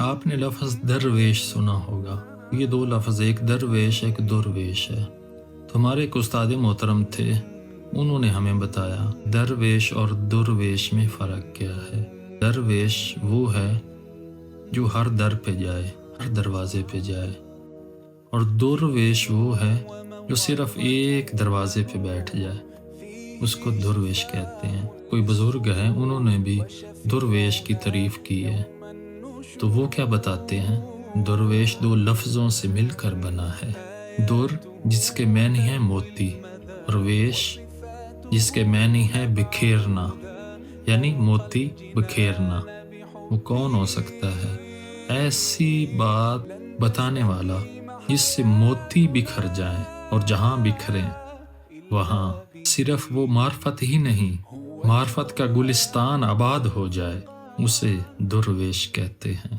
آپ نے لفظ درویش سنا ہوگا. یہ دو لفظ، ایک درویش ایک درویش ہے. تو ہمارے ایک استاد محترم تھے، انہوں نے ہمیں بتایا درویش اور درویش میں فرق کیا ہے. درویش وہ ہے جو ہر در پہ جائے، ہر دروازے پہ جائے، اور درویش وہ ہے جو صرف ایک دروازے پہ بیٹھ جائے، اس کو درویش کہتے ہیں. کوئی بزرگ ہیں، انہوں نے بھی درویش کی تعریف کی ہے. تو وہ کیا بتاتے ہیں؟ درویش دو لفظوں سے مل کر بنا ہے. در جس کے معنی ہے موتی، اور ویش جس کے معنی ہے بکھیرنا، یعنی موتی بکھیرنا. وہ کون ہو سکتا ہے؟ ایسی بات بتانے والا جس سے موتی بکھر جائیں، اور جہاں بکھریں وہاں صرف وہ معرفت ہی نہیں، معرفت کا گلستان آباد ہو جائے، اسے درویش کہتے ہیں.